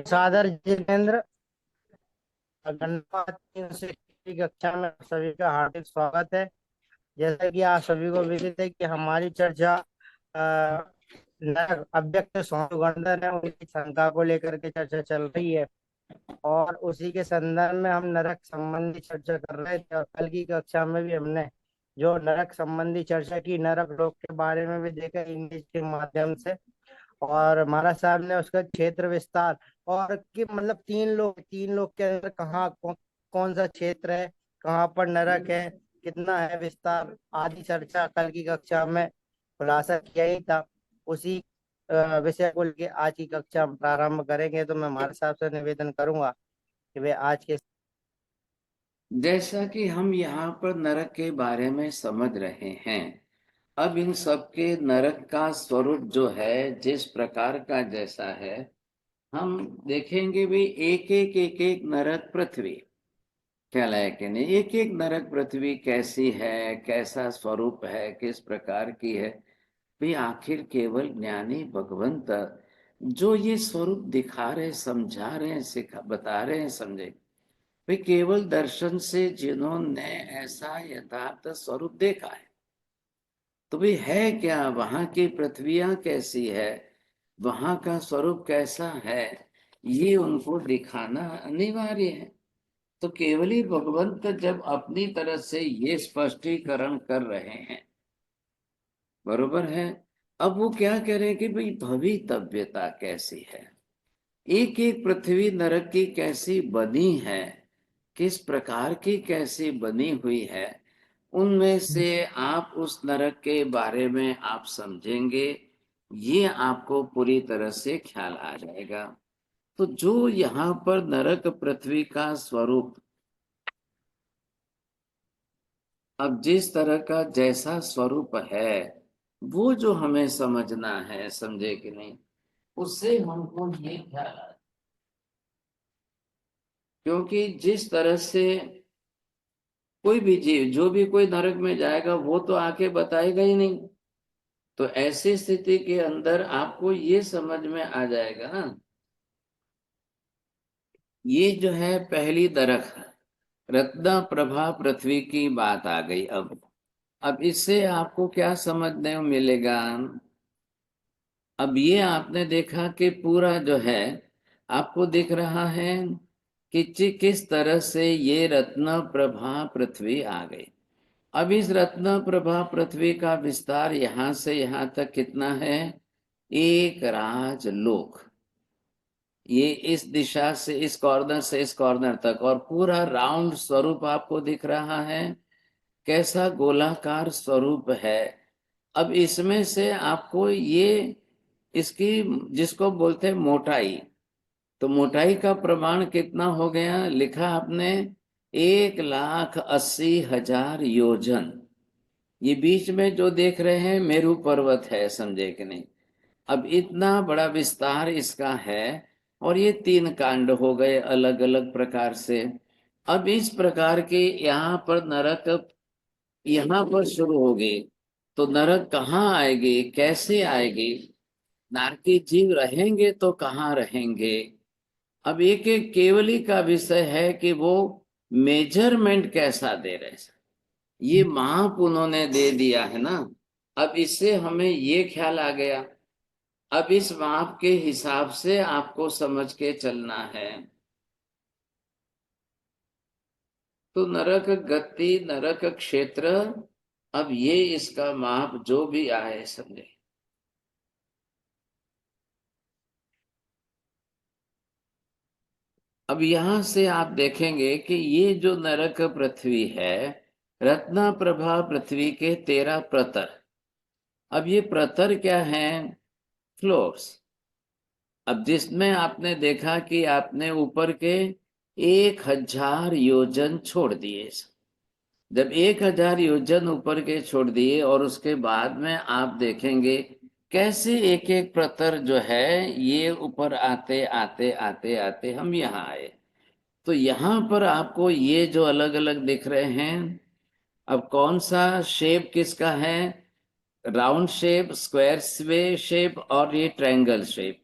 सादर जितेंद्र गणपत की कक्षा में सभी का हार्दिक स्वागत है। जैसा कि आप सभी को विदित है कि हमारी चर्चा नर अव्यक्त सौगंधर है उनकी शंका को लेकर के चर्चा चल रही है। और उसी के संदर्भ में हम नरक संबंधी चर्चा कर रहे थे और कल की कक्षा में भी हमने जो नरक संबंधी चर्चा की, नरक लोक के बारे में भी देखा इंग्लिश के माध्यम से। और महाराज साहब ने उसका क्षेत्र विस्तार और कि मतलब तीन लोग के अंदर कौन सा क्षेत्र है, कहाँ पर नरक है, कितना है विस्तार आदि चर्चा कल की कक्षा में खुलासा किया ही था। उसी विषय को लेकर आज की कक्षा हम प्रारंभ करेंगे। तो मैं महाराज साहब से निवेदन करूंगा कि वे आज के जैसा कि हम यहाँ पर नरक के बारे में समझ रहे हैं, अब इन सब के नरक का स्वरूप जो है जिस प्रकार का जैसा है, हम देखेंगे भी एक एक नरक पृथ्वी कहलाए कि नहीं। एक एक नरक पृथ्वी कैसी है, कैसा स्वरूप है, किस प्रकार की है भी, आखिर केवल ज्ञानी भगवंत जो ये स्वरूप दिखा रहे, समझा रहे हैं, सिखा बता रहे हैं, समझे वे केवल दर्शन से जिन्होंने ऐसा यथार्थ स्वरूप देखा है। तो वे है क्या, वहां की पृथ्वियां कैसी है, वहां का स्वरूप कैसा है, ये उनको दिखाना अनिवार्य है। तो केवल ही भगवंत जब अपनी तरफ से ये स्पष्टीकरण कर रहे हैं, बरोबर है। अब वो क्या कह रहे हैं कि भाई भवितव्यता कैसी है, एक एक पृथ्वी नरक की कैसी बनी है, किस प्रकार की कैसी बनी हुई है, उनमें से आप उस नरक के बारे में आप समझेंगे, ये आपको पूरी तरह से ख्याल आ जाएगा। तो जो यहाँ पर नरक पृथ्वी का स्वरूप, अब जिस तरह का जैसा स्वरूप है, वो जो हमें समझना है, समझे कि नहीं, उससे हमको ये ख्याल आ, क्योंकि जिस तरह से कोई भी जीव, जो भी कोई नरक में जाएगा वो तो आके बताएगा ही नहीं। तो ऐसी स्थिति के अंदर आपको ये समझ में आ जाएगा ना, ये जो है पहली दरख रत्न प्रभा पृथ्वी की बात आ गई। अब इससे आपको क्या समझने को मिलेगा। अब ये आपने देखा कि पूरा जो है आपको दिख रहा है कि किस तरह से ये रत्न प्रभा पृथ्वी आ गई। अब इस रत्न प्रभा पृथ्वी का विस्तार यहां से यहां तक कितना है, एक राजलोक। ये इस दिशा से इस कॉर्नर से इस कॉर्नर तक, और पूरा राउंड स्वरूप आपको दिख रहा है, कैसा गोलाकार स्वरूप है। अब इसमें से आपको ये इसकी जिसको बोलते हैं मोटाई, तो मोटाई का प्रमाण कितना हो गया, लिखा आपने 1,80,000 योजन। ये बीच में जो देख रहे हैं मेरू पर्वत है, समझे कि नहीं। अब इतना बड़ा विस्तार इसका है, और ये 3 कांड हो गए अलग अलग प्रकार से। अब इस प्रकार के यहाँ पर नरक यहाँ पर शुरू होगी, तो नरक कहाँ आएगी, कैसे आएगी, नारकी जीव रहेंगे तो कहाँ रहेंगे। अब एक एक केवली का विषय है कि वो मेजरमेंट कैसा दे रहे हैं, ये माप उन्होंने दे दिया है ना। अब इससे हमें ये ख्याल आ गया, अब इस माप के हिसाब से आपको समझ के चलना है। तो नरक गति, नरक क्षेत्र, अब ये इसका माप जो भी आए, समझे। अब यहां से आप देखेंगे कि ये जो नरक पृथ्वी है, रत्न प्रभा पृथ्वी के 13 प्रतर। अब ये प्रतर क्या है, फ्लोर्स। अब जिसमें आपने देखा कि आपने ऊपर के 1,000 योजन छोड़ दिए। जब 1,000 योजन ऊपर के छोड़ दिए, और उसके बाद में आप देखेंगे कैसे एक एक प्रतर जो है ये ऊपर आते आते आते आते हम यहाँ आए। तो यहाँ पर आपको ये जो अलग अलग दिख रहे हैं, अब कौन सा शेप किसका है, राउंड शेप, स्क्वायर शेप और ये ट्रायंगल शेप।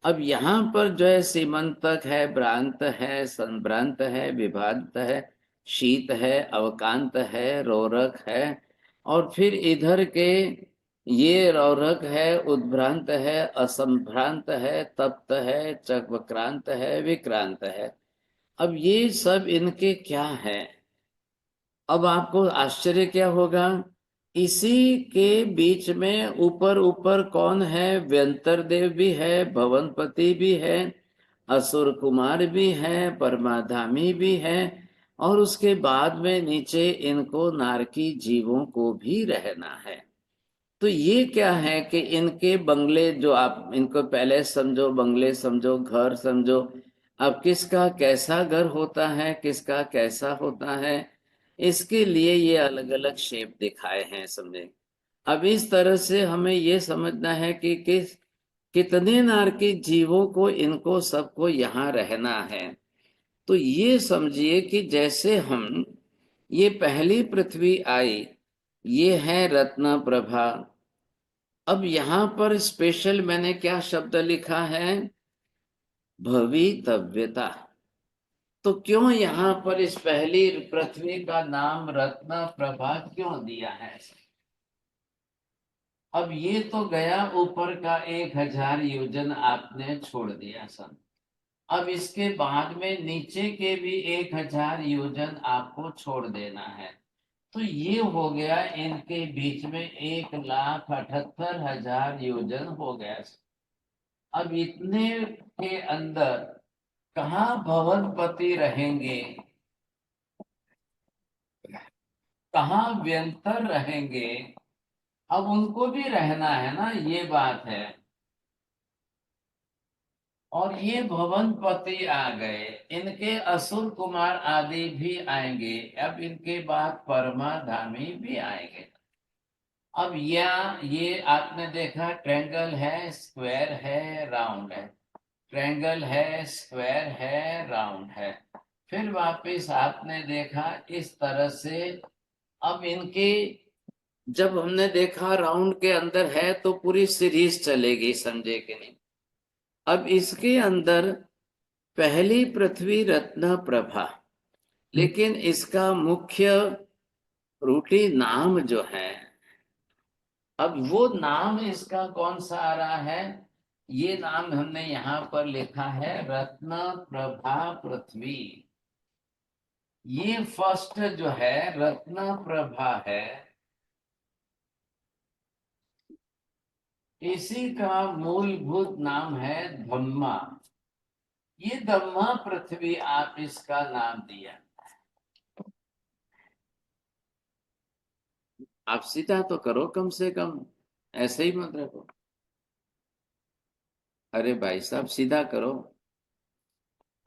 अब यहाँ पर जो है सीमंतक है, भ्रांत है, संभ्रांत है, विभात है, शीत है, अवकांत है, रोरक है, और फिर इधर के ये रोरक है, उद्भ्रांत है, असंभ्रांत है, तप्त है, चक्रांत है, विक्रांत है। अब ये सब इनके क्या है? अब आपको आश्चर्य क्या होगा, इसी के बीच में ऊपर ऊपर कौन है? व्यंतर देव भी है, भवनपति भी है, असुर कुमार भी है, परमाधामी भी है, और उसके बाद में नीचे इनको नारकी जीवों को भी रहना है। तो ये क्या है कि इनके बंगले, जो आप इनको पहले समझो, बंगले समझो, घर समझो। अब किसका कैसा घर होता है, किसका कैसा होता है, इसके लिए ये अलग अलग शेप दिखाए हैं, समझे। अब इस तरह से हमें ये समझना है कि कितने नारकी जीवों को, इनको सबको यहाँ रहना है। तो ये समझिए कि जैसे हम, ये पहली पृथ्वी आई, ये है रत्न प्रभा। अब यहां पर स्पेशल मैंने क्या शब्द लिखा है? भवितव्यता। तो क्यों यहाँ पर इस पहली पृथ्वी का नाम रत्न प्रभा क्यों दिया है? अब ये तो गया ऊपर का 1000 योजन आपने छोड़ दिया सन। अब इसके बाद में नीचे के भी 1000 योजन आपको छोड़ देना है। तो ये हो गया इनके बीच में 1,78,000 योजन हो गया। अब इतने के अंदर कहाँ भवनपति रहेंगे, कहाँ व्यंतर रहेंगे? अब उनको भी रहना है ना, ये बात है। और ये भवनपति आ गए, इनके असुर कुमार आदि भी आएंगे। अब इनके बाद परमाधामी भी आएंगे। अब यहाँ ये आपने देखा, ट्रायंगल है, स्क्वायर है, राउंड है, ट्रायंगल है, स्क्वायर है, राउंड है। फिर वापस आपने देखा इस तरह से। अब इनके जब हमने देखा राउंड के अंदर है तो पूरी सीरीज चलेगी, समझे कि नहीं। अब इसके अंदर पहली पृथ्वी रत्न प्रभा, लेकिन इसका मुख्य रूटी नाम जो है, अब वो नाम इसका कौन सा आ रहा है? ये नाम हमने यहाँ पर लिखा है रत्न प्रभा पृथ्वी। ये फर्स्ट जो है रत्न प्रभा है, इसी का मूलभूत नाम है ब्रह्मा। ये ब्रह्मा पृथ्वी आप इसका नाम दिया। आप सीधा तो करो, कम से कम ऐसे ही मत रखो। अरे भाई साहब सीधा करो।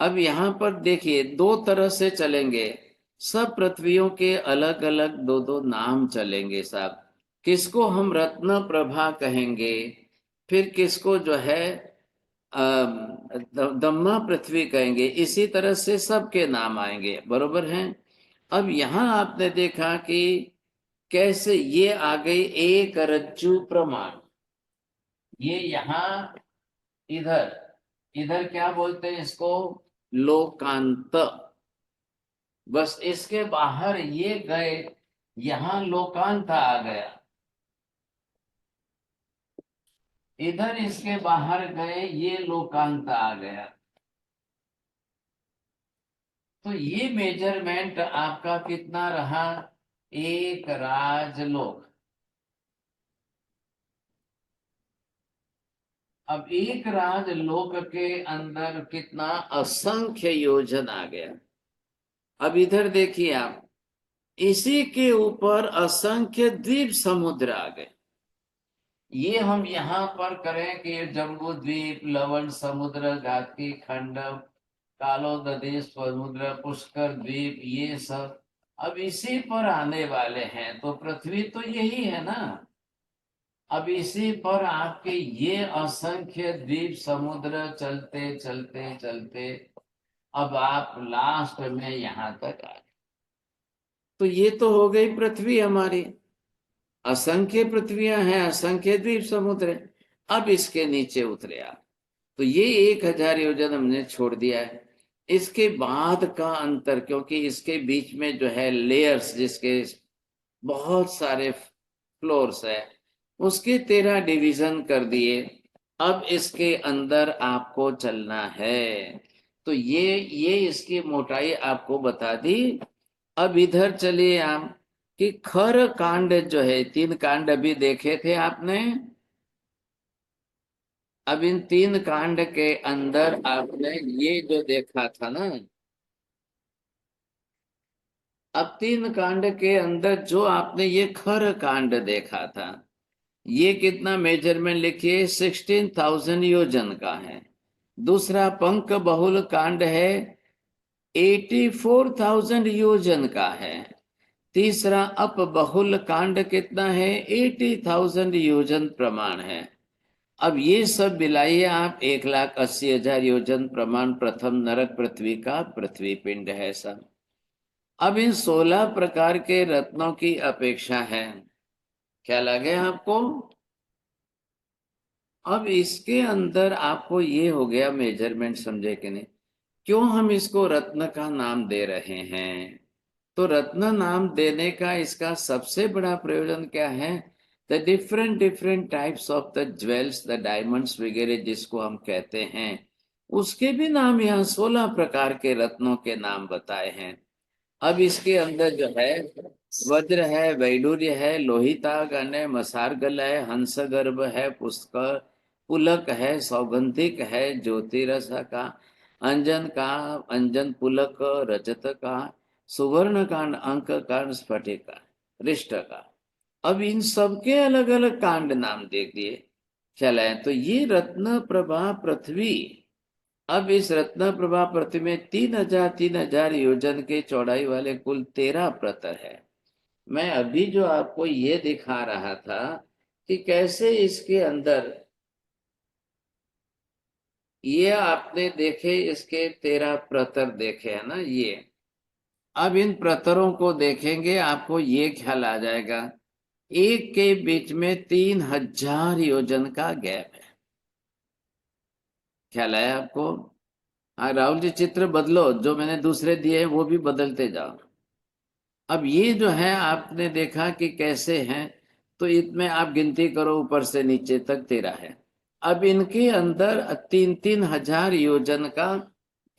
अब यहाँ पर देखिए दो तरह से चलेंगे, सब पृथ्वियों के अलग अलग दो दो नाम चलेंगे साहब। किसको हम रत्न प्रभा कहेंगे, फिर किसको जो है दम्मा पृथ्वी कहेंगे। इसी तरह से सबके नाम आएंगे, बरोबर हैं। अब यहाँ आपने देखा कि कैसे ये आ गई एक रज्जु प्रमाण। ये यहाँ इधर, इधर क्या बोलते हैं इसको? लोकांत। बस इसके बाहर ये गए, यहां लोकांत आ गया। इधर इसके बाहर गए, ये लोकांत आ गया। तो ये मेजरमेंट आपका कितना रहा? एक राजलोक। अब एक राजलोक के अंदर कितना असंख्य योजन आ गया। अब इधर देखिए आप, इसी के ऊपर असंख्य द्वीप समुद्र आ गए। ये हम यहाँ पर करें कि जम्बू द्वीप, लवण समुद्र, घाती खंड, कालो नदी समुद्र, पुष्कर द्वीप, ये सब अब इसी पर आने वाले हैं। तो पृथ्वी तो यही है ना। अब इसी पर आपके ये असंख्य द्वीप समुद्र चलते चलते चलते अब आप लास्ट में यहाँ तक आ गए। तो ये तो हो गई पृथ्वी हमारी, असंख्य पृथ्वियां हैं, असंख्य द्वीप समुद्र हैं। अब इसके नीचे उतरे आप, तो ये 1000 योजन हमने छोड़ दिया है। इसके बाद का अंतर, क्योंकि इसके बीच में जो है लेयर्स, जिसके बहुत सारे फ्लोर्स है, उसके 13 डिवीजन कर दिए। अब इसके अंदर आपको चलना है। तो ये इसकी मोटाई आपको बता दी। अब इधर चलिए आप, कि खर कांड जो है, 3 कांड अभी देखे थे आपने। अब इन 3 कांड के अंदर आपने ये जो देखा था ना, अब 3 कांड के अंदर जो आपने ये खर कांड देखा था, ये कितना मेजरमेंट लिखिए, 16,000 योजन का है। दूसरा पंख बहुल कांड है, 84,000 योजन का है। तीसरा अप बहुल कांड कितना है, 80,000 योजन प्रमाण है। अब ये सब मिलाइए आप, 1,80,000 योजन प्रमाण प्रथम नरक पृथ्वी का पृथ्वी पिंड है सब। अब इन 16 प्रकार के रत्नों की अपेक्षा है, क्या लगे आपको? अब इसके अंदर आपको ये हो गया मेजरमेंट, समझे कि नहीं? क्यों हम इसको रत्न का नाम दे रहे हैं? तो रत्न नाम देने का इसका सबसे बड़ा प्रयोजन क्या है? The different different types of the jewels, the diamonds वगैरह जिसको हम कहते हैं, उसके भी नाम यहाँ 16 प्रकार के रत्नों के नाम बताए हैं। अब इसके अंदर जो है वज्र है, वैडूर्य है, लोहितागन है, मसारगल है, हंसगर्भ है, पुष्कर पुलक है, सौगंधिक है, ज्योतिरस का, अंजन का, अंजन पुलक, रजत का, सुवर्ण कांड, अंक कांड, स्फटिक का, रिष्ट का। अब इन सबके अलग अलग कांड नाम देख दिए चलाए। तो ये रत्न प्रभा पृथ्वी, अब इस रत्न प्रभा पृथ्वी में 3,000 योजन के चौड़ाई वाले कुल 13 प्रतर है। मैं अभी जो आपको ये दिखा रहा था कि कैसे इसके अंदर ये आपने देखे, इसके 13 प्रतर देखे है ना ये। अब इन प्रतरों को देखेंगे, आपको ये ख्याल आ जाएगा, एक के बीच में 3,000 योजन का गैप है। ख्याल आया आपको? हाँ राहुल जी, चित्र बदलो, जो मैंने दूसरे दिए हैं वो भी बदलते जाओ। अब ये जो है आपने देखा कि कैसे हैं, तो इसमें आप गिनती करो ऊपर से नीचे तक 13 है। अब इनके अंदर 3,000 योजन का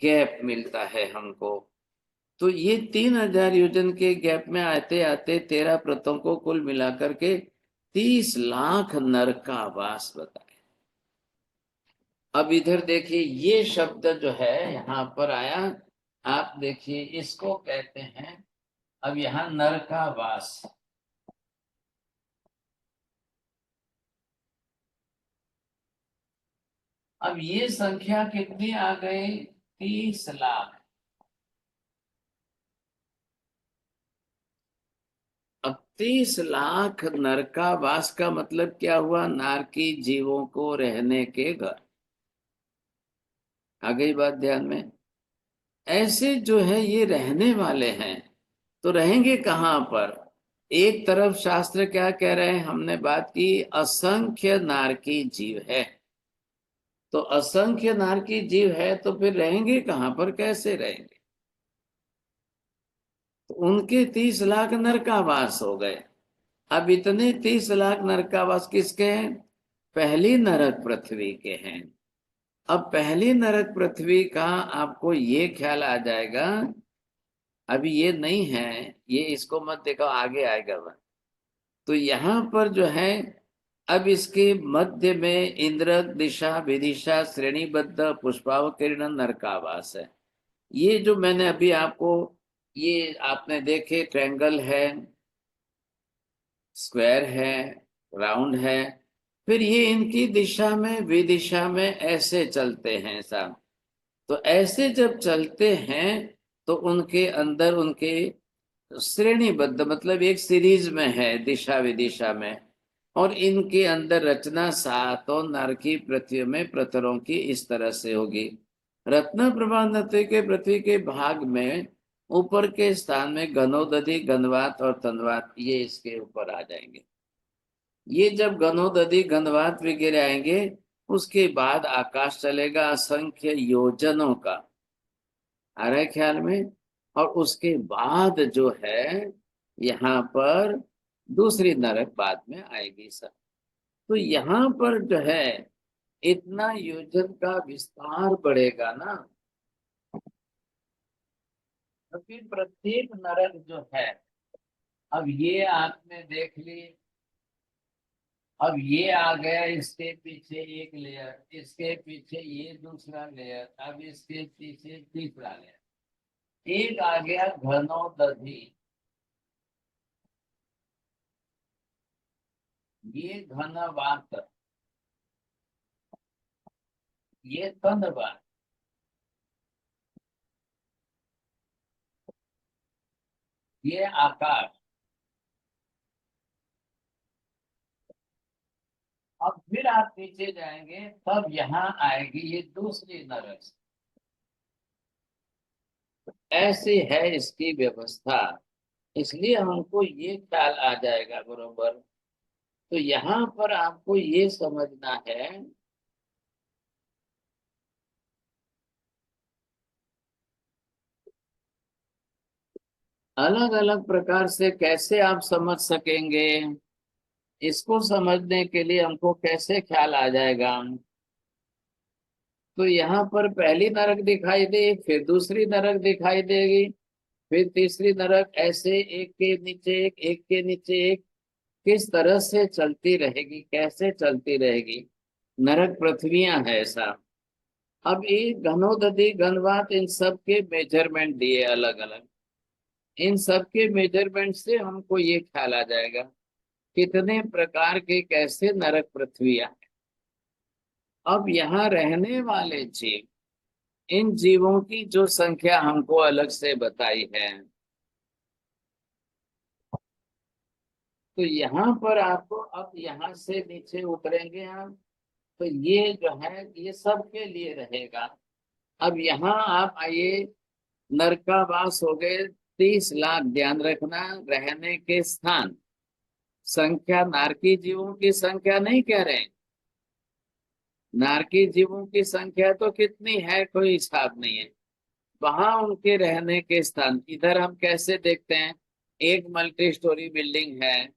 गैप मिलता है हमको। तो ये 3,000 योजन के गैप में आते आते 13 प्रतों को कुल मिलाकर के 30 लाख नरक का वास बताए। अब इधर देखिए, ये शब्द जो है यहाँ पर आया, आप देखिए इसको कहते हैं अब यहाँ नरकावास। अब ये संख्या कितनी आ गई, 30 लाख। अब 30 लाख नरकावास का मतलब क्या हुआ, नारकी जीवों को रहने के घर। आ गई बात ध्यान में? ऐसे जो है ये रहने वाले हैं, तो रहेंगे कहाँ पर? एक तरफ शास्त्र क्या कह रहे हैं, हमने बात की, असंख्य नारकी जीव है। तो असंख्य नारकी जीव है, तो फिर रहेंगे कहाँ पर, कैसे रहेंगे? तो उनके 30 लाख नरकावास हो गए। अब इतने 30 लाख नरकावास किसके हैं? पहली नरक पृथ्वी के हैं। अब पहली नरक पृथ्वी का आपको ये ख्याल आ जाएगा, अभी ये नहीं है, ये इसको मत देखो, आगे आएगा वह। तो यहाँ पर जो है, अब इसके मध्य में इंद्र दिशा विदिशा श्रेणीबद्ध पुष्पावकीर्ण नरकावास है। ये जो मैंने अभी आपको, ये आपने देखे, ट्रायंगल है, स्क्वायर है, राउंड है, फिर ये इनकी दिशा में विदिशा में ऐसे चलते हैं साहब। तो ऐसे जब चलते हैं, तो उनके अंदर उनके श्रेणीबद्ध, मतलब एक सीरीज में है दिशा विदिशा में, और इनके अंदर रचना सातों नारकी पृथ्वी में प्रतरों की इस तरह से होगी। रत्न प्रभा नृत्य के पृथ्वी के भाग में ऊपर के स्थान में घनोदधि, घनवात और तनवात, ये इसके ऊपर आ जाएंगे। ये जब घनोदधि घनवात वगैरह आएंगे, उसके बाद आकाश चलेगा असंख्य योजनों का, आ रहा है ख्याल में। और उसके बाद जो है यहाँ पर दूसरी नरक बाद में आएगी सर। तो यहाँ पर जो है इतना योजन का विस्तार बढ़ेगा ना, तो फिर प्रत्येक नरक जो है, अब ये आपने देख ली, अब ये आ गया, इसके पीछे एक लेयर, इसके पीछे ये दूसरा लेयर, अब इसके पीछे तीसरा लेयर, एक आ गया घनोदधि, ये घनवात, ये तनवात, ये आकाश। अब फिर आप नीचे जाएंगे तब यहाँ आएगी ये दूसरी नरक। ऐसी है इसकी व्यवस्था, इसलिए हमको ये ख्याल आ जाएगा बरोबर। तो यहाँ पर आपको ये समझना है, अलग अलग प्रकार से कैसे आप समझ सकेंगे, इसको समझने के लिए हमको कैसे ख्याल आ जाएगा। तो यहाँ पर पहली नरक दिखाई दे, फिर दूसरी नरक दिखाई देगी, फिर तीसरी नरक, ऐसे एक के नीचे एक, एक के नीचे एक, किस तरह से चलती रहेगी, कैसे चलती रहेगी। नरक पृथ्वियां है ऐसा। अब ये घनोदधि घनवात, इन सब के मेजरमेंट दिए अलग अलग, इन सब के मेजरमेंट से हमको ये ख्याल आ जाएगा कितने प्रकार के कैसे नरक पृथ्वियां। अब यहाँ रहने वाले जीव, इन जीवों की जो संख्या हमको अलग से बताई है, तो यहाँ पर आपको, अब यहाँ से नीचे उतरेंगे हम, तो ये जो है ये सबके लिए रहेगा। अब यहाँ आप आइए, नरकावास हो गए 30 लाख, ध्यान रखना, रहने के स्थान, संख्या नारकी जीवों की संख्या नहीं कह रहे हैं, नारकी जीवों की संख्या तो कितनी है कोई हिसाब नहीं है, वहां उनके रहने के स्थान। इधर हम कैसे देखते हैं, एक मल्टी स्टोरी बिल्डिंग है,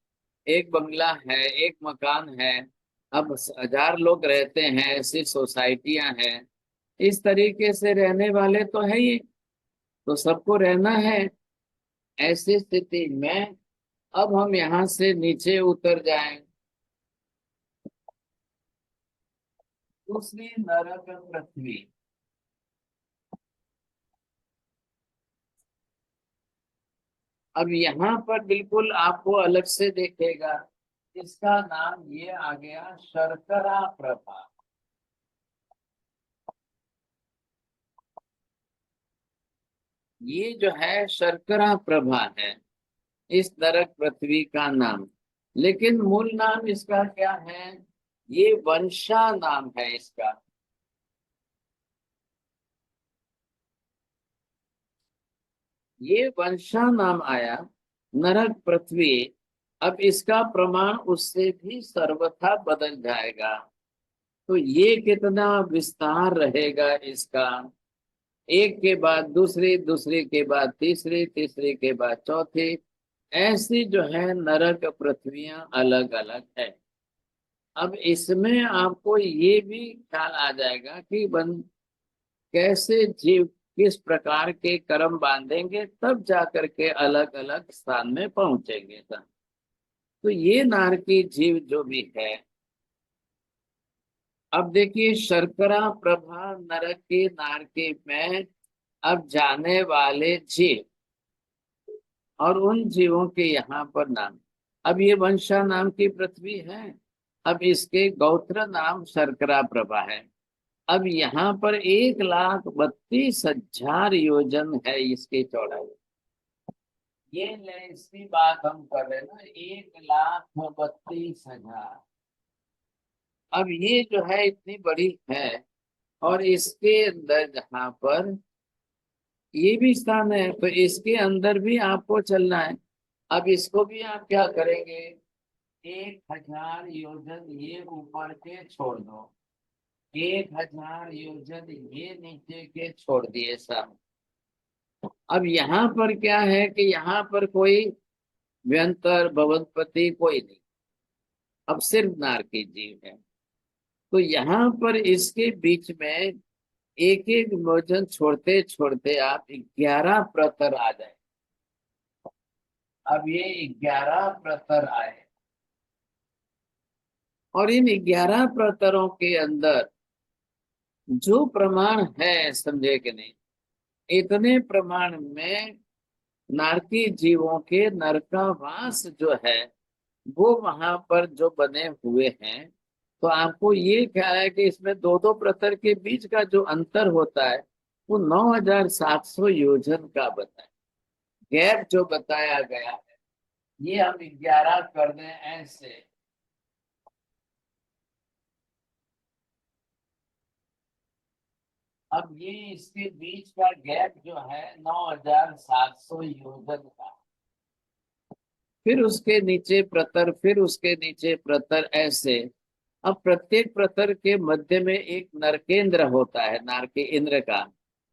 एक बंगला है, एक मकान है, अब 1000 लोग रहते हैं, ऐसी सोसाइटियां हैं, इस तरीके से रहने वाले तो है ही, तो सबको रहना है। ऐसी स्थिति में अब हम यहाँ से नीचे उतर जाएं, दूसरी नरक पृथ्वी। अब यहाँ पर बिल्कुल आपको अलग से देखेगा, इसका नाम ये आ गया शर्करा प्रभा। ये जो है शर्करा प्रभा है इस नरक पृथ्वी का नाम, लेकिन मूल नाम इसका क्या है, ये वंशा नाम है इसका। ये वंशा नाम आया नरक पृथ्वी। अब इसका प्रमाण उससे भी सर्वथा बदल जाएगा, तो ये कितना विस्तार रहेगा इसका, एक के बाद दूसरी, दूसरी के बाद तीसरी, तीसरी के बाद चौथी, ऐसी जो है नरक पृथ्वियां अलग अलग है। अब इसमें आपको ये भी ख्याल आ जाएगा कि कैसे जीव किस प्रकार के कर्म बांधेंगे तब जाकर के अलग अलग स्थान में पहुंचेंगे। तो ये नारकी जीव जो भी है, अब देखिए शर्करा प्रभा नरक के नारकी में अब जाने वाले जीव और उन जीवों के यहाँ पर नाम। अब ये वंशा नाम की पृथ्वी है, अब इसके गौत्र नाम शर्करा प्रभा है। अब यहाँ पर 1,32,000 योजन है इसकी चौड़ाई। ये ले इसकी बात हम कर रहे हैं ना, 1,32,000। अब ये जो है इतनी बड़ी है, और इसके अंदर जहाँ पर ये भी स्थान है, तो इसके अंदर भी आपको चलना है। अब इसको भी आप क्या करेंगे, 1,000 योजन ये ऊपर के छोड़ दो, 1000 योजन ये नीचे के छोड़ दिए सब। अब यहाँ पर क्या है कि यहाँ पर कोई व्यंतर भवनपति कोई नहीं, अब सिर्फ नारकी जीव है। तो यहाँ पर इसके बीच में एक एक योजन छोड़ते छोड़ते आप 11 प्रतर आ जाए। अब ये 11 प्रतर आए और इन 11 प्रतरों के अंदर जो प्रमाण है, समझे कि नहीं, इतने प्रमाण में नारकी जीवों के नरकावास जो है वो वहां पर जो बने हुए हैं। तो आपको ये ख्याल है कि इसमें दो दो प्रतर के बीच का जो अंतर होता है वो 9700 योजन का बताया, गैप जो बताया गया है। ये हम 11 कर दें ऐसे, अब ये इसके बीच का गैप जो है 9700 योजन का। फिर उसके नीचे प्रतर, फिर उसके नीचे प्रतर, ऐसे। अब प्रत्येक प्रतर के मध्य में एक नरकेंद्र होता है, नारकी इंद्र का,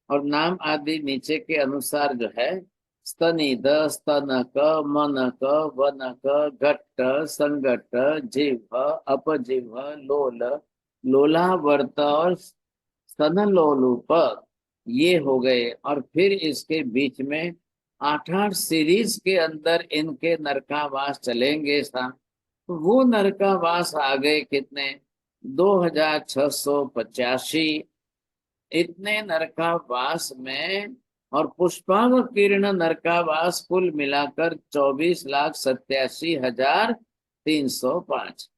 और नाम आदि नीचे के अनुसार जो है स्तनिद, स्तनक, मनक, वनक, घट्ट, संगट, जिह्व, अपजिह्व, लोल, लोलावर्त और स्तनलोलूप, ये हो गए। और फिर इसके बीच में 8-8 सीरीज के अंदर इनके नरकावास चलेंगे साहब। तो वो नरकावास आ गए कितने, 2685। इतने नरकावास में और पुष्पावकीर्ण नरकावास कुल मिलाकर 24,87,305।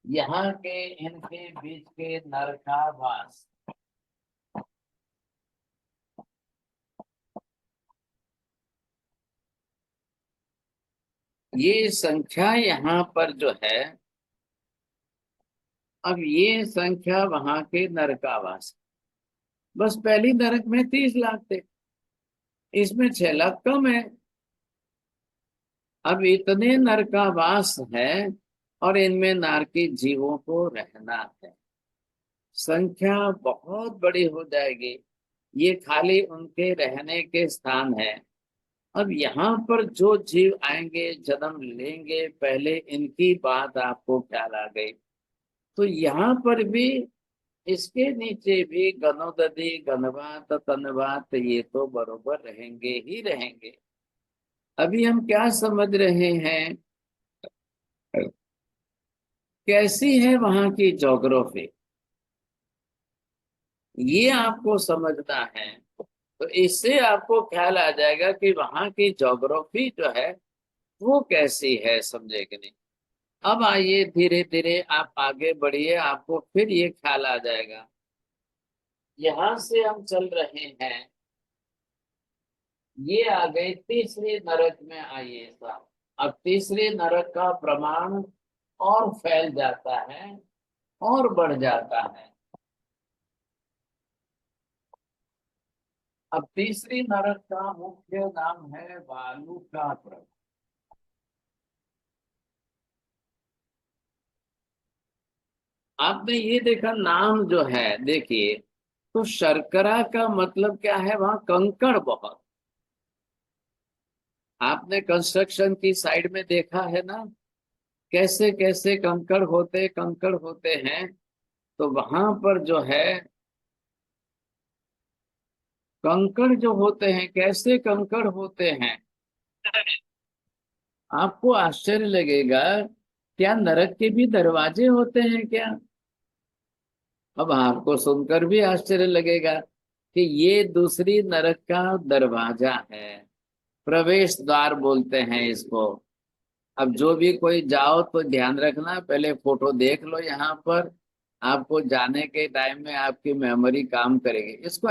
यहाँ के इनके बीच के नरकावास, ये संख्या यहाँ पर जो है, अब ये संख्या वहां के नरकावास, बस पहली नरक में 30 लाख थे, इसमें 6 लाख कम है। अब इतने नरकावास है और इनमें नारकी जीवों को रहना है, संख्या बहुत बड़ी हो जाएगी। ये खाली उनके रहने के स्थान है। अब यहाँ पर जो जीव आएंगे, जन्म लेंगे, पहले इनकी बात आपको ख्याल आ गई। तो यहाँ पर भी इसके नीचे भी गनोदधी, गनवात, तनवात, ये तो बरोबर रहेंगे ही रहेंगे। अभी हम क्या समझ रहे हैं, कैसी है वहां की ज्योग्राफी, ये आपको समझना है। तो इससे आपको ख्याल आ जाएगा कि वहां की ज्योग्राफी जो है वो कैसी है, समझे कि नहीं। अब आइए धीरे धीरे आप आगे बढ़िए, आपको फिर ये ख्याल आ जाएगा। यहां से हम चल रहे हैं, ये आ गए तीसरे नरक में, आइए साहब। अब तीसरे नरक का प्रमाण और फैल जाता है और बढ़ जाता है। अब तीसरी नरक का मुख्य नाम है वालुकापुर। आपने ये देखा नाम जो है, देखिए, तो शर्करा का मतलब क्या है, वहां कंकड़ बहुत। आपने कंस्ट्रक्शन की साइड में देखा है ना, कैसे कैसे कंकड़ होते हैं। तो वहां पर जो है कंकड़ जो होते हैं, कैसे कंकड़ होते हैं, आपको आश्चर्य लगेगा। क्या नरक के भी दरवाजे होते हैं क्या? अब आपको सुनकर भी आश्चर्य लगेगा कि ये दूसरी नरक का दरवाजा है, प्रवेश द्वार बोलते हैं इसको। अब जो भी कोई जाओ तो ध्यान रखना, पहले फोटो देख लो यहाँ पर, आपको जाने के टाइम में आपकी मेमोरी काम करेगी इसको।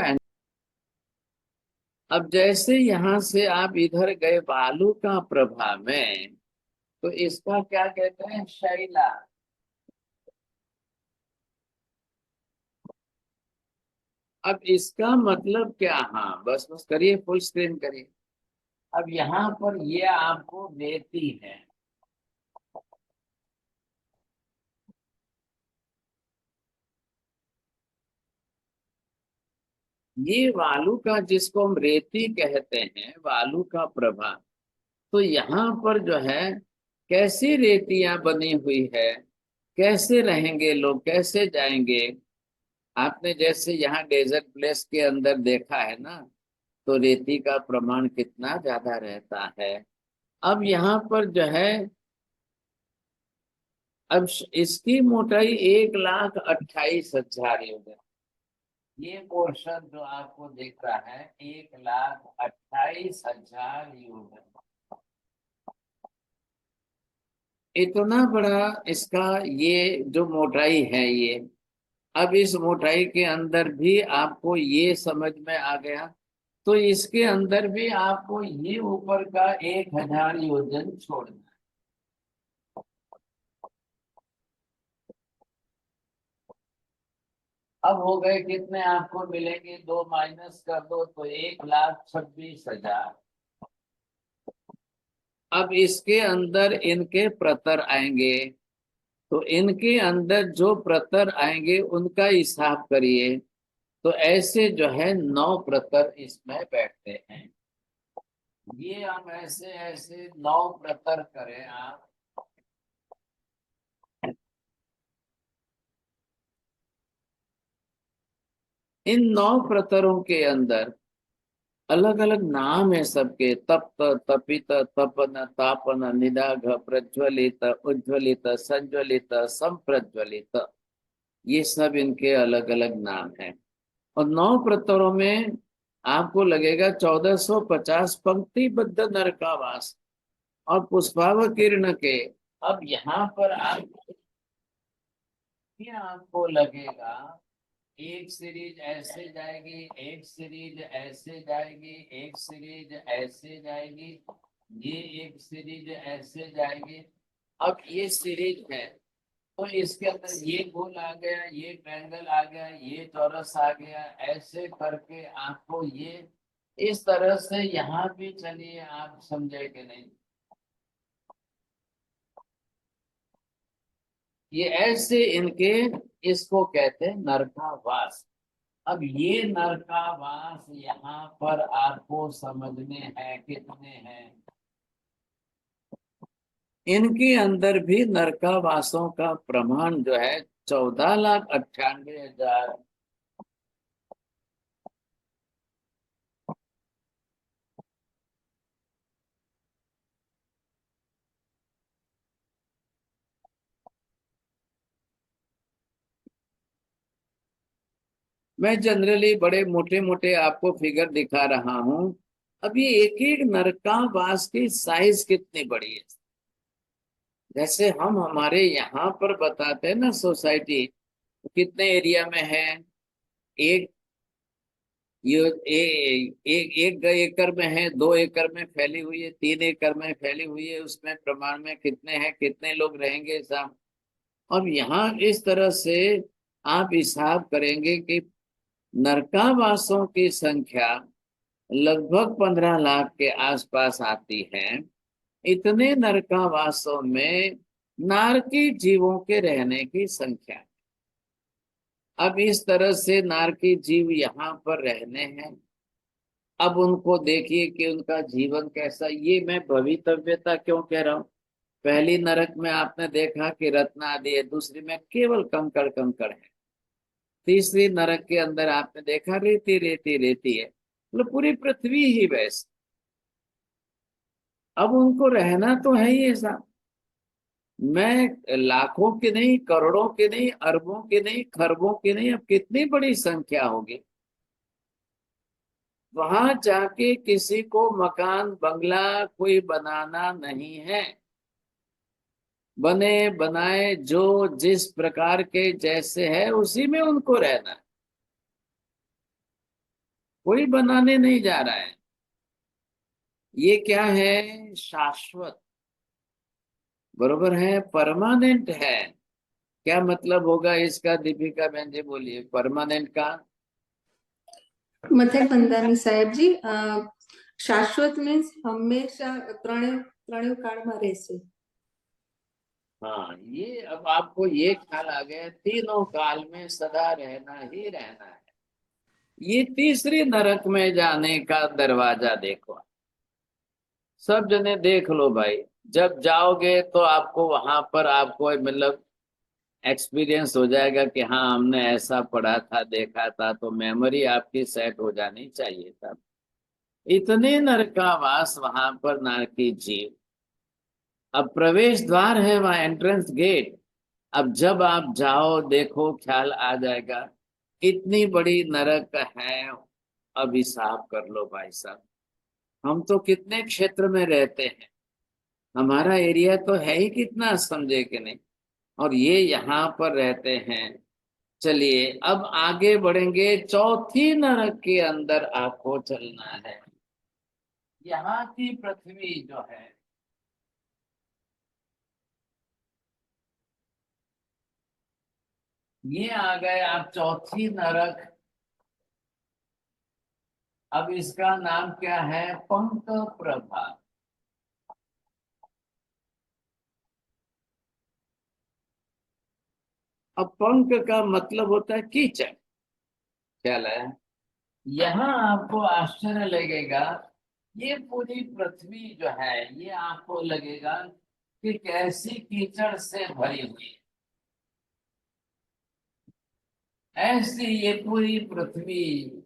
अब जैसे यहाँ से आप इधर गए बालू का प्रभा में, तो इसका क्या कहते हैं, शैला। अब इसका मतलब क्या, हाँ बस बस करिए, फुल स्क्रीन करिए। अब यहाँ पर ये आपको देती है, ये वालू का, जिसको हम रेती कहते हैं, वालू का प्रभाव, तो यहाँ पर जो है कैसी रेतियां बनी हुई है, कैसे रहेंगे लोग, कैसे जाएंगे। आपने जैसे यहाँ डेजर्ट प्लेस के अंदर देखा है ना, तो रेती का प्रमाण कितना ज्यादा रहता है। अब यहाँ पर जो है, अब इसकी मोटाई 1,28,000 यूनिट। ये पोर्शन जो आपको दिख रहा है 1,28,000 यूनिट, इतना बड़ा इसका ये जो मोटाई है ये। अब इस मोटाई के अंदर भी आपको ये समझ में आ गया, तो इसके अंदर भी आपको ये ऊपर का 1,000 योजन छोड़ना है। अब हो गए कितने आपको मिलेंगे, दो माइनस कर दो तो 1,26,000। अब इसके अंदर इनके प्रतर आएंगे, तो इनके अंदर जो प्रतर आएंगे उनका हिसाब करिए। तो ऐसे जो है 9 प्रतर इसमें बैठते हैं। ये हम ऐसे ऐसे 9 प्रतर करें आप, इन 9 प्रतरों के अंदर अलग अलग नाम है सबके। तप्त, तपित, तपन, तापन, निदाघ, प्रज्वलित, उज्ज्वलित, संज्वलित, संप्रज्वलित, ये सब इनके अलग अलग नाम हैं। और 9 प्रतरों में आपको लगेगा 1450 पंक्तिबद्ध नरकावास और पुष्पावकीर्ण के। अब यहाँ पर आपको लगेगा एक सीरीज ऐसे जाएगी, एक सीरीज ऐसे जाएगी, एक सीरीज ऐसे जाएगी, ये एक सीरीज ऐसे जाएगी। अब ये सीरीज है, तो इसके अंदर ये गोल आ गया, ये ट्रायंगल आ गया, ये चौरस आ गया, ऐसे करके आपको ये इस तरह से यहाँ भी चलिए, आप समझे कि नहीं। ये ऐसे इनके, इसको कहते हैं नरकावास। अब ये नरकावास यहाँ पर आपको समझने हैं कितने हैं। इनके अंदर भी नरकावासों का प्रमाण जो है 14,98,000। मैं जनरली बड़े मोटे मोटे आपको फिगर दिखा रहा हूं। अब ये एक एक नरकावास की साइज कितनी बड़ी है। जैसे हम हमारे यहाँ पर बताते हैं ना, सोसाइटी कितने एरिया में है। एक ये एक एकड़ में है, 2 एकड़ में फैली हुई है, 3 एकड़ में फैली हुई है, उसमें प्रमाण में कितने हैं, कितने लोग रहेंगे सब। और यहाँ इस तरह से आप हिसाब करेंगे कि नरकावासों की संख्या लगभग 15 लाख के आसपास आती है। इतने नरकावासों में नारकी जीवों के रहने की संख्या। अब इस तरह से नारकी जीव यहाँ पर रहने हैं। अब उनको देखिए कि उनका जीवन कैसा। ये मैं भवितव्यता क्यों कह रहा हूँ। पहली नरक में आपने देखा कि रत्न आदि है, दूसरी में केवल कंकड़ कंकड़ है, तीसरी नरक के अंदर आपने देखा रेती रेती रेती है, मतलब पूरी पृथ्वी ही वैसे। अब उनको रहना तो है ही ऐसा। मैं लाखों की नहीं, करोड़ों की नहीं, अरबों की नहीं, खरबों की नहीं, अब कितनी बड़ी संख्या होगी। वहां जाके किसी को मकान बंगला कोई बनाना नहीं है। बने बनाए जो जिस प्रकार के जैसे है उसी में उनको रहना है। कोई बनाने नहीं जा रहा है। ये क्या है, शाश्वत, बरोबर है, परमानेंट है। क्या मतलब होगा इसका, दीपिका बहन जी बोलिए परमानेंट का। મથે પંદાની સાહેબજી શાશ્વત મીન્સ હંમેશા ત્રણેય કાળમાં રહેશે। हाँ, ये अब आपको ये ख्याल आ गया, तीनों काल में सदा रहना ही रहना है। ये तीसरी नरक में जाने का दरवाजा देखो। सब जने देख लो भाई, जब जाओगे तो आपको वहां पर आपको मतलब एक्सपीरियंस हो जाएगा कि हाँ हमने ऐसा पढ़ा था देखा था, तो मेमोरी आपकी सेट हो जानी चाहिए तब। इतने नरकावास वहां पर नरकी जीव। अब प्रवेश द्वार है वहां, एंट्रेंस गेट। अब जब आप जाओ देखो ख्याल आ जाएगा इतनी बड़ी नरक है। अब हिसाब कर लो भाई साहब, हम तो कितने क्षेत्र में रहते हैं, हमारा एरिया तो है ही कितना, समझे कि नहीं। और ये यहाँ पर रहते हैं। चलिए अब आगे बढ़ेंगे, चौथी नरक के अंदर आपको चलना है। यहाँ की पृथ्वी जो है, ये आ गए आप चौथी नरक। अब इसका नाम क्या है? पंक प्रभा। अब पंक का मतलब होता है कीचड़, ख्याल है। यहाँ आपको आश्चर्य लगेगा, ये पूरी पृथ्वी जो है ये आपको लगेगा कि कैसी कीचड़ से भरी हुई है, ऐसी ये पूरी पृथ्वी।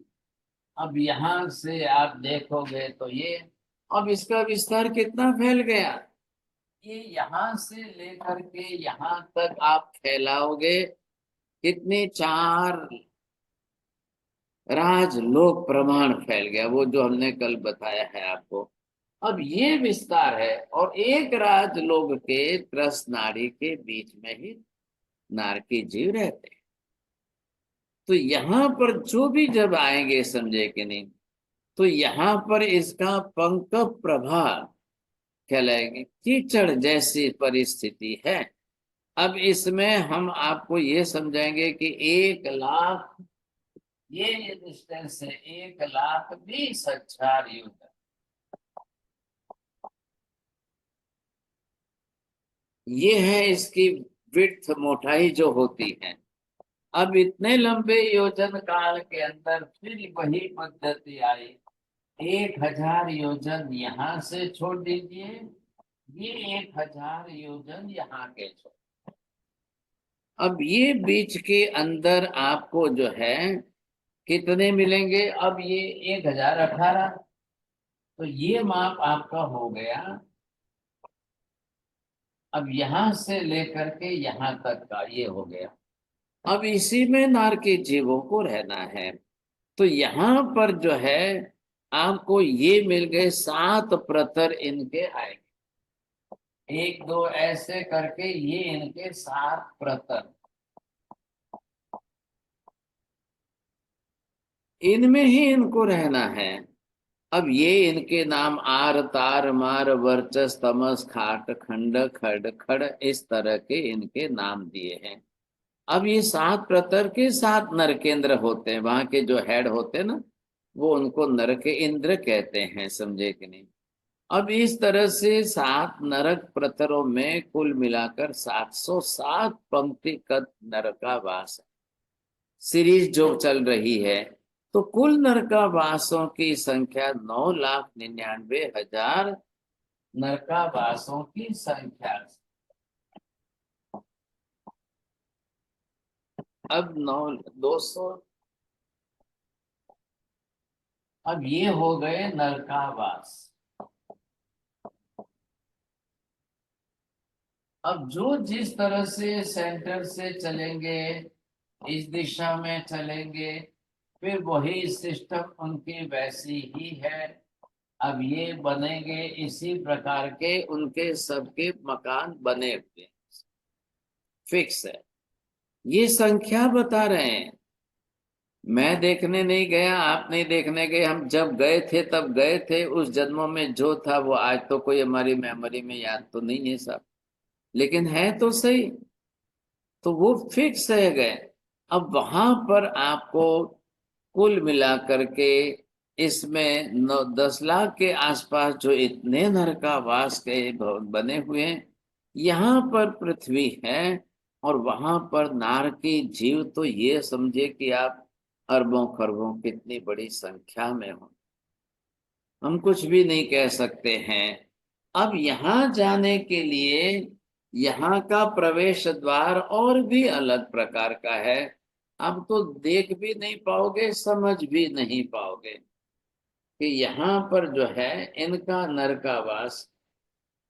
अब यहाँ से आप देखोगे तो ये, अब इसका विस्तार कितना फैल गया। ये यहाँ से लेकर के यहाँ तक आप फैलाओगे, कितने 4 राजलोक प्रमाण फैल गया, वो जो हमने कल बताया है आपको। अब ये विस्तार है, और एक राजलोक के 10 नाड़ी के बीच में ही नारकी जीव रहते हैं। तो यहाँ पर जो भी जब आएंगे, समझे कि नहीं, तो यहाँ पर इसका पंक प्रभा कहलाएगी, कीचड़ जैसी परिस्थिति है। अब इसमें हम आपको ये समझाएंगे कि 1,00,000, ये डिस्टेंस है 1,20,000 यूजर। ये है इसकी विड्थ, मोटाई जो होती है। अब इतने लंबे योजन काल के अंदर फिर वही पद्धति आई, 1,000 योजन यहाँ से छोड़ दीजिए, ये 1,000 योजन यहाँ के छोड़। अब ये बीच के अंदर आपको जो है कितने मिलेंगे? अब ये 1,018, तो ये माप आपका हो गया। अब यहां से लेकर के यहां तक का ये हो गया। अब इसी में नार के जीवों को रहना है। तो यहाँ पर जो है आपको ये मिल गए 7 प्रतर इनके आएंगे, 1 2 ऐसे करके ये इनके 7 प्रतर, इनमें ही इनको रहना है। अब ये इनके नाम आर तार मार वर्चस तमस खाट खंड खड खड़, इस तरह के इनके नाम दिए हैं। अब ये 7 प्रतर के 7 नरकेंद्र होते हैं, वहां के जो हेड होते हैं ना, वो उनको नरक इंद्र कहते हैं, समझे कि नहीं। अब इस तरह से 7 नरक प्रतरों में कुल मिलाकर 707 पंक्तिगत नरकावास सीरीज जो चल रही है। तो कुल नरकावासों की संख्या 9,99,000 नरकावासों की संख्या। अब 200, अब ये हो गए नरकावास। अब जो जिस तरह से सेंटर से चलेंगे, इस दिशा में चलेंगे, फिर वही सिस्टम उनकी वैसी ही है। अब ये बनेंगे इसी प्रकार के, उनके सबके मकान बने हुए फिक्स है। ये संख्या बता रहे हैं, मैं देखने नहीं गया, आप नहीं देखने गए, हम जब गए थे तब गए थे, उस जन्मों में जो था वो आज तो कोई हमारी मेमोरी में याद तो नहीं है सब, लेकिन है तो सही। तो वो फिक्स है गए। अब वहां पर आपको कुल मिलाकर के इसमें 10 लाख के आसपास जो इतने नरकावास के बने हुए हैं, यहाँ पर पृथ्वी है, और वहां पर नारकी जीव तो ये समझे कि आप अरबों खरबों कितनी बड़ी संख्या में हो, हम कुछ भी नहीं कह सकते हैं। अब यहाँ जाने के लिए यहाँ का प्रवेश द्वार और भी अलग प्रकार का है। अब तो देख भी नहीं पाओगे, समझ भी नहीं पाओगे कि यहाँ पर जो है इनका नरकावास।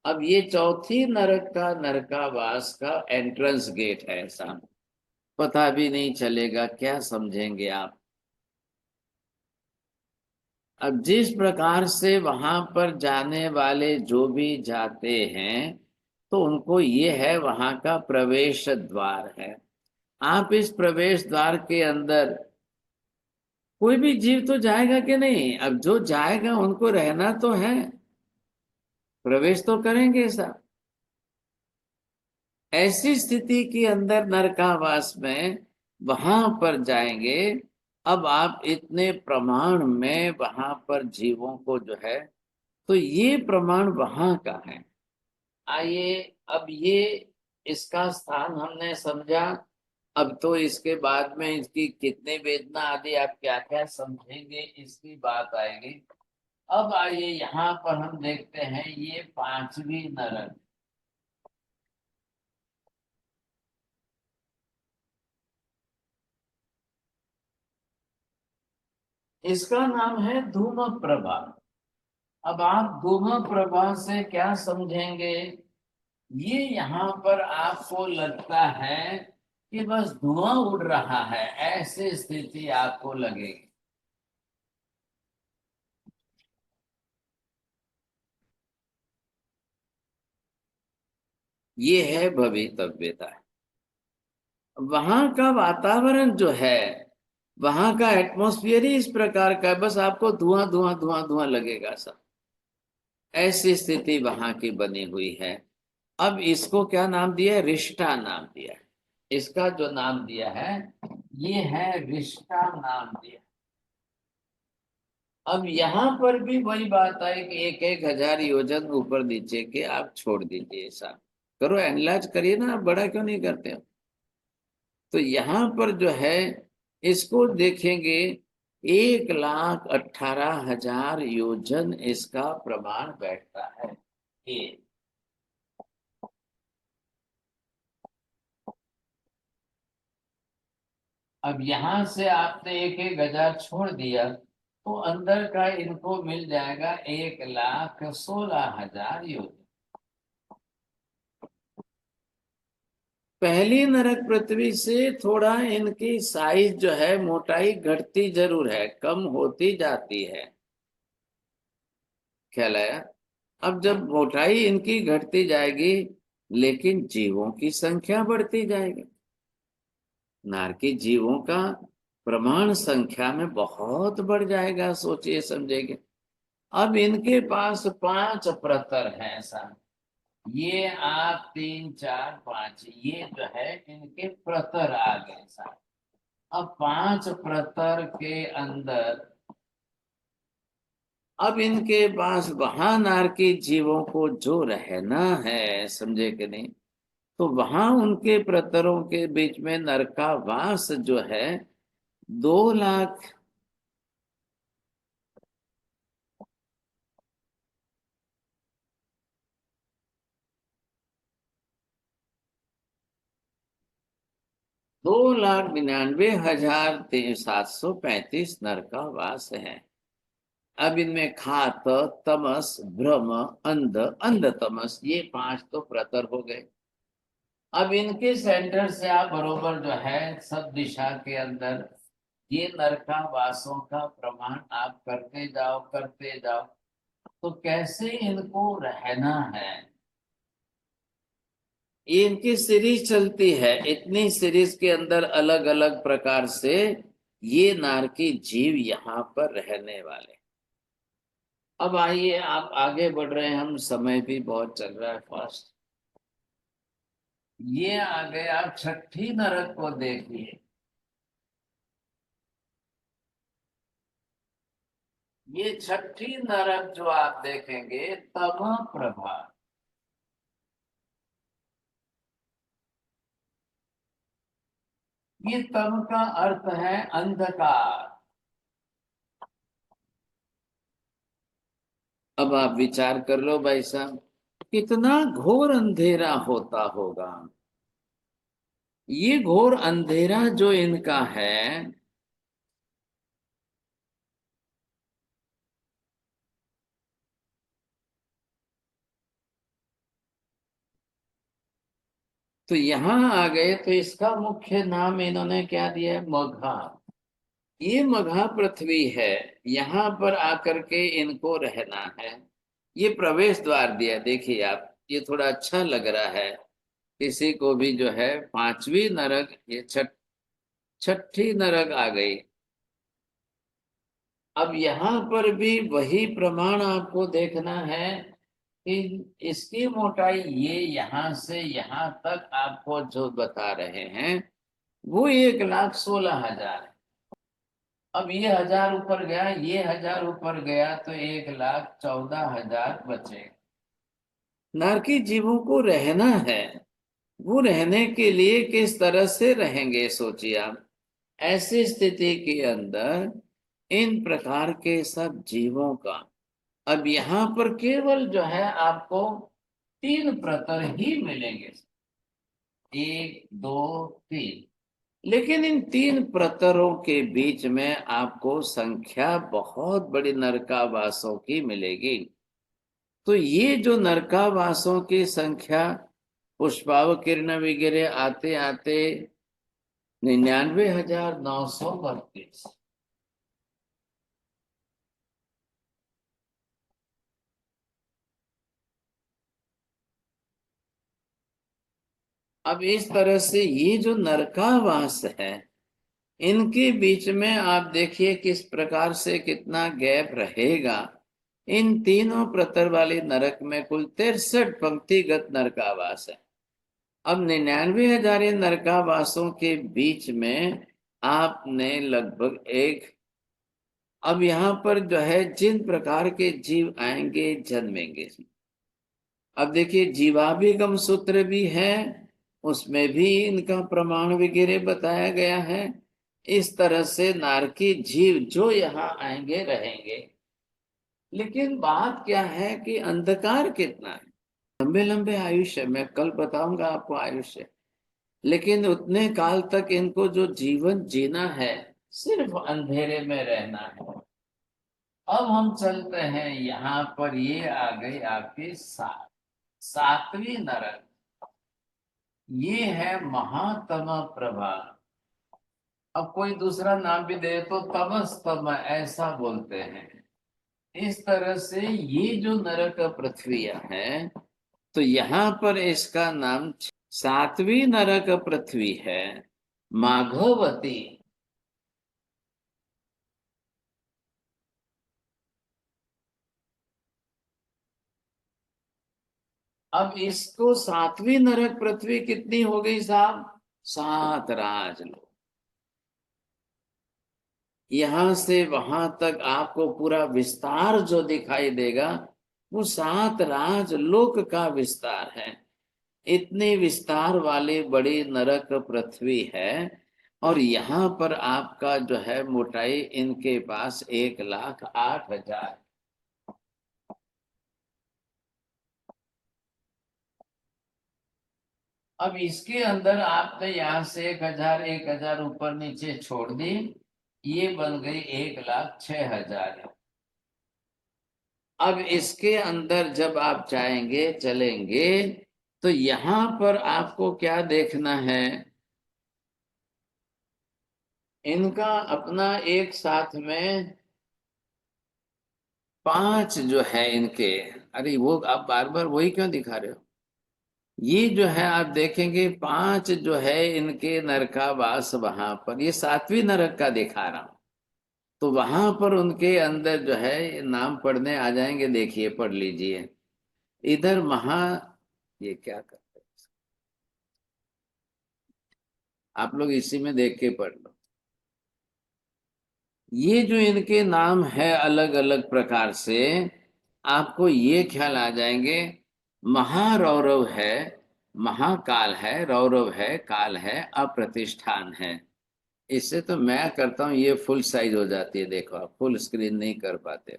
अब ये चौथी नरकावास का एंट्रेंस गेट है सामने, पता भी नहीं चलेगा, क्या समझेंगे आप। अब जिस प्रकार से वहां पर जाने वाले जो भी जाते हैं, तो उनको ये है वहां का प्रवेश द्वार है। आप इस प्रवेश द्वार के अंदर कोई भी जीव तो जाएगा कि नहीं, अब जो जाएगा उनको रहना तो है, प्रवेश तो करेंगे सब। ऐसी स्थिति के अंदर नरकावास में वहां पर जाएंगे। अब आप इतने प्रमाण में वहां पर जीवों को जो है, तो ये प्रमाण वहां का है। आइए, अब ये इसका स्थान हमने समझा। अब तो इसके बाद में इसकी कितने वेदना आदि आप क्या क्या समझेंगे, इसकी बात आएगी। अब आइए यहाँ पर हम देखते हैं ये पांचवी नरक। इसका नाम है धूम प्रभा। अब आप धूम प्रभा से क्या समझेंगे? ये यहाँ पर आपको लगता है कि बस धुआं उड़ रहा है, ऐसी स्थिति आपको लगेगी। ये है भवितव्यता। वहां का वातावरण जो है, वहां का एटमॉस्फेयर ही इस प्रकार का है, बस आपको धुआं धुआं धुआं धुआं लगेगा सब। ऐसी स्थिति वहां की बनी हुई है। अब इसको क्या नाम दिया है? रिष्टा नाम दिया है। इसका जो नाम दिया है ये है रिष्टा नाम दिया। अब यहाँ पर भी वही बात है कि 1,000 योजन ऊपर नीचे के आप छोड़ दीजिए, ऐसा करो, एनालाइज करिए ना, आप बड़ा क्यों नहीं करते हो? तो यहाँ पर जो है इसको देखेंगे, 1,18,000 योजन इसका प्रमाण बैठता है। ये अब यहां से आपने 1,000 छोड़ दिया, तो अंदर का इनको मिल जाएगा 1,16,000 योजन। पहली नरक पृथ्वी से थोड़ा इनकी साइज जो है, मोटाई घटती जरूर है, कम होती जाती है। ख्याल आया? अब जब मोटाई इनकी घटती जाएगी, लेकिन जीवों की संख्या बढ़ती जाएगी। नारकी जीवों का प्रमाण संख्या में बहुत बढ़ जाएगा, सोचिए समझेंगे। अब इनके पास 5 प्रतर हैं ऐसा, ये आप 3 4 5, ये जो है इनके प्रतर आ गए साहब। अब 5 प्रतर के अंदर अब इनके पास वहां नारकी जीवों को जो रहना है, समझे कि नहीं, तो वहां उनके प्रतरों के बीच में नरकावास जो है 2,00,000। 2,99,735 नरकावास है। अब इनमें खात, तमस, भ्रम, अंध तमस, ये 5 तो प्रतर हो गए। अब इनके सेंटर से आप बरोबर जो है सब दिशा के अंदर ये नरकावासों का प्रमाण आप करते जाओ, तो कैसे इनको रहना है। ये इनकी सीरीज चलती है, इतनी सीरीज के अंदर अलग अलग प्रकार से ये नारकी जीव यहाँ पर रहने वाले। अब आइए, आप आगे बढ़ रहे हैं, हम समय भी बहुत चल रहा है फास्ट। ये आ गए, आप छठी नरक को देखिए। ये छठी नरक जो आप देखेंगे, तम प्रभा। ये तम का अर्थ है अंधकार। अब आप विचार कर लो भाई साहब, कितना घोर अंधेरा होता होगा। ये घोर अंधेरा जो इनका है, तो यहां आ गए तो इसका मुख्य नाम इन्होंने क्या दिया है? मघा। ये मघा पृथ्वी है, यहाँ पर आकर के इनको रहना है। ये प्रवेश द्वार दिया, देखिए आप, ये थोड़ा अच्छा लग रहा है किसी को भी जो है। पांचवी नरक, ये छठी नरक आ गई। अब यहाँ पर भी वही प्रमाण आपको देखना है कि इसकी मोटाई ये यहाँ से यहाँ तक आपको जो बता रहे हैं वो 1,16,000 है। अब ये 1,000 ऊपर गया, ये 1,000 ऊपर गया, तो 1,14,000 बचे। नारकी जीवों को रहना है, वो रहने के लिए किस तरह से रहेंगे सोचिए आप। ऐसी स्थिति के अंदर इन प्रकार के सब जीवों का, अब यहाँ पर केवल जो है आपको 3 प्रतर ही मिलेंगे, 1 2 3। लेकिन इन 3 प्रतरों के बीच में आपको संख्या बहुत बड़ी नरकावासों की मिलेगी। तो ये जो नरकावासों की संख्या, पुष्पावकीर्ण वगैरह आते आते 99,932। अब इस तरह से ये जो नरकावास है, इनके बीच में आप देखिए किस प्रकार से कितना गैप रहेगा। इन तीनों प्रतर वाले नरक में कुल 63 पंक्तिगत नरकावास है। अब 99,000 नरकावासों के बीच में आपने लगभग एक, अब यहाँ पर जो है जिन प्रकार के जीव आएंगे जन्मेंगे, अब देखिए जीवाभिगम सूत्र भी है, उसमें भी इनका प्रमाण वगैरह बताया गया है। इस तरह से नारकी जीव जो यहाँ आएंगे रहेंगे। लेकिन बात क्या है कि अंधकार कितना है। लंबे लंबे आयुष्य, मैं कल बताऊंगा आपको आयुष्य, लेकिन उतने काल तक इनको जो जीवन जीना है सिर्फ अंधेरे में रहना है। अब हम चलते हैं यहाँ पर, ये आ गई आपकी सातवीं नरक। ये है महातम प्रभा। अब कोई दूसरा नाम भी दे तो तमस्तम ऐसा बोलते हैं। इस तरह से ये जो नरक पृथ्वी है, तो यहाँ पर इसका नाम सातवीं नरक पृथ्वी है माघवती। अब इसको सातवीं नरक पृथ्वी कितनी हो गई साहब? 7 राजलोक। यहां से वहां तक आपको पूरा विस्तार जो दिखाई देगा वो 7 राजलोक का विस्तार है। इतने विस्तार वाली बड़ी नरक पृथ्वी है। और यहाँ पर आपका जो है मोटाई इनके पास 1,08,000। अब इसके अंदर आपने यहाँ से 1,000 ऊपर नीचे छोड़ दी, ये बन गई 1,06,000। अब इसके अंदर जब आप जाएंगे चलेंगे तो यहाँ पर आपको क्या देखना है, इनका अपना एक साथ में 5 जो है इनके। अरे वो आप बार बार वही क्यों दिखा रहे हो? ये जो है आप देखेंगे 5 जो है इनके नरकावास, वहां पर ये 7वीं नरक का दिखा रहा हूं। तो वहां पर उनके अंदर जो है नाम पढ़ने आ जाएंगे, देखिए पढ़ लीजिए इधर ये क्या करते हैं आप लोग, इसी में देख के पढ़ लो। ये जो इनके नाम है अलग अलग प्रकार से, आपको ये ख्याल आ जाएंगे। महारौरव है, महाकाल है, रौरव है, काल है, अप्रतिष्ठान है। इससे तो मैं करता हूँ, ये फुल साइज हो जाती है, देखो आप फुल स्क्रीन नहीं कर पाते,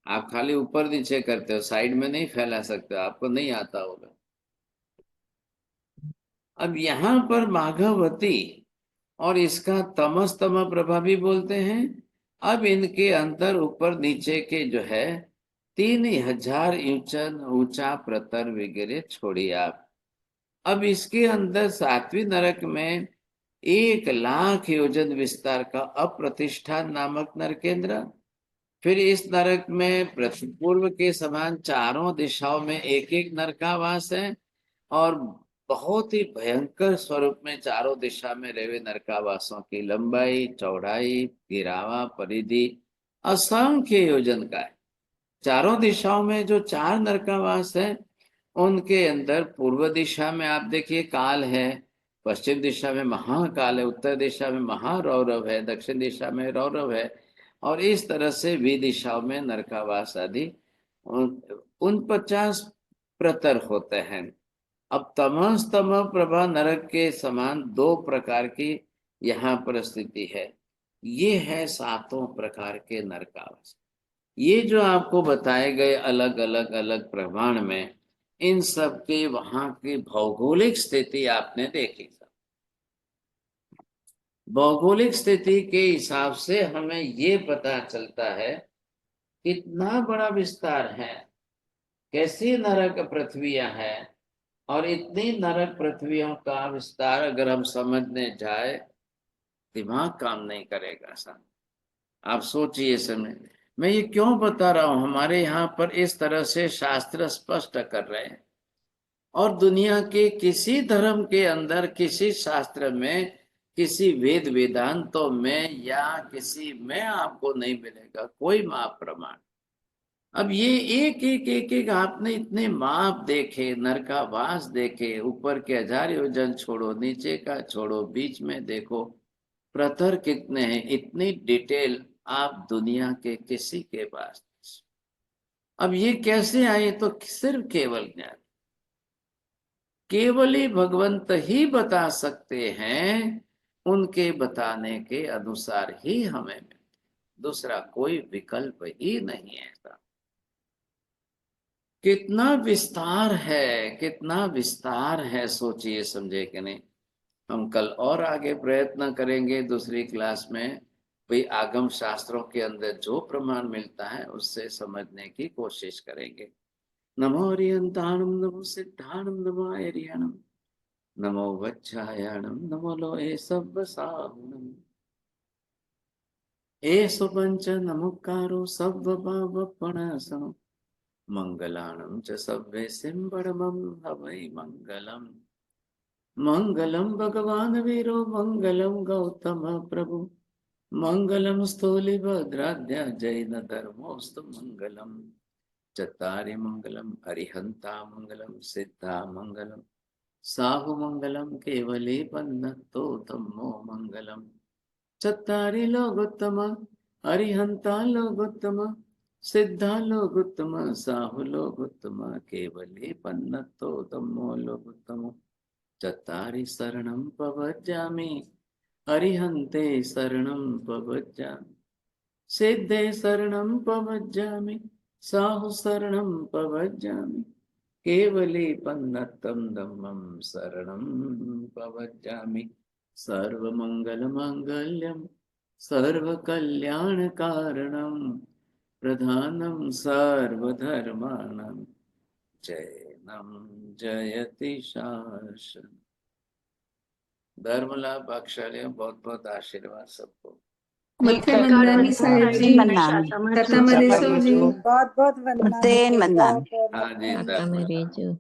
आप खाली ऊपर नीचे करते हो, साइड में नहीं फैला सकते, आपको नहीं आता होगा। अब यहाँ पर माघवती और इसका तमस्तम प्रभा भी बोलते हैं। अब इनके अंदर ऊपर नीचे के जो है 3000 ऊंचा प्रतर वगैरह छोड़िए आप। अब इसके अंदर सातवीं नरक में 1,00,000 योजन विस्तार का अप्रतिष्ठान नामक नरकेंद्र। फिर इस नरक में पूर्व के समान चारों दिशाओं में एक एक नरकावास है, और बहुत ही भयंकर स्वरूप में चारों दिशा में रहे नरकावासों की लंबाई, चौड़ाई, गिरावा, परिधि असंख्य योजन का है। चारों दिशाओं में जो 4 नरकावास है, उनके अंदर पूर्व दिशा में आप देखिए काल है, पश्चिम दिशा में महाकाल है, उत्तर दिशा में महारौरव है, दक्षिण दिशा में रौरव है, और इस तरह से दिशाओं में नरकावास आदि 49 प्रतर होते हैं। अब तमस्तम प्रभा नरक के समान 2 प्रकार की यहाँ पर स्थिति है। ये है 7 प्रकार के नरकावास। ये जो आपको बताए गए अलग अलग प्रमाण में, इन सब के वहां की भौगोलिक स्थिति आपने देखी। भौगोलिक स्थिति के हिसाब से हमें ये पता चलता है कितना बड़ा विस्तार है, कैसी नरक पृथ्वियां हैं, और इतनी नरक पृथ्वियों का विस्तार अगर हम समझने जाए, दिमाग काम नहीं करेगा सर। आप सोचिए समय, मैं ये क्यों बता रहा हूं, हमारे यहाँ पर इस तरह से शास्त्र स्पष्ट कर रहे हैं, और दुनिया के किसी धर्म के अंदर, किसी शास्त्र में, किसी वेद वेदांतों में या किसी में आपको नहीं मिलेगा कोई माप प्रमाण। अब ये एक आपने इतने माप देखे, नरकावास देखे, ऊपर के 1000 योजन छोड़ो, नीचे का छोड़ो, बीच में देखो प्रतर कितने हैं, इतनी डिटेल आप दुनिया के किसी के पास। अब ये कैसे आए, तो सिर्फ केवल ज्ञान, केवल ही भगवंत ही बता सकते हैं, उनके बताने के अनुसार ही हमें मिलते, दूसरा कोई विकल्प ही नहीं है। कितना विस्तार है, कितना विस्तार है, सोचिए समझे कि नहीं। हम कल और आगे प्रयत्न करेंगे दूसरी क्लास में, भाई आगम शास्त्रों के अंदर जो प्रमाण मिलता है उससे समझने की कोशिश करेंगे। नमो अरिहंताणम, नमो सिद्धाणम, नमो अरिहणम, नमो वच्छायाणम, नमो लोहे सब्बसाहुणम, एषु पंच नमुकारो सब्बभावपणासनम, मंगलाणं च सभ्ये सिंबड़मं हवै मंगलम। मंगलम भगवान वीरो, मंगलम गौतम प्रभु, मंगलम स्थूलिभद्राद्या जैन धर्मोस्तु मंगलम। चत्तारि मंगलम अरिहंता मंगलम, सिद्धा मंगलम, साहु मंगलम, केवले पन्नतो धम्मो मंगलम। चत्तारि लोकोत्तम, अरिहंता लोकोत्तम, सिद्धा लोकोत्तम, साहु लोकोत्तम, केवले पन्नतो धम्मो लोकोत्तम। चत्तारि शरणं प्रपद्यामि, अरिहन्ते शरणं प्रपद्यामि, सिद्धे शरणं प्रपद्यामि, साहु शरणं प्रपद्यामि, केवले पन्नतं धम्मं शरणं प्रपद्यामि। सर्वमंगलमांगल्यं सर्वकल्याणकारणं, प्रधानं सर्वधर्माणां, जैनं जयति शासनम्। धर्म लाभ बख्शाले, बहुत बहुत आशीर्वाद सबको। मथे मंदानी साहेब जी, तथा मरेशो जी, बहुत बहुत वंदना। वंदना। हाँ जी, आता धर्म मेरी लाभ। जो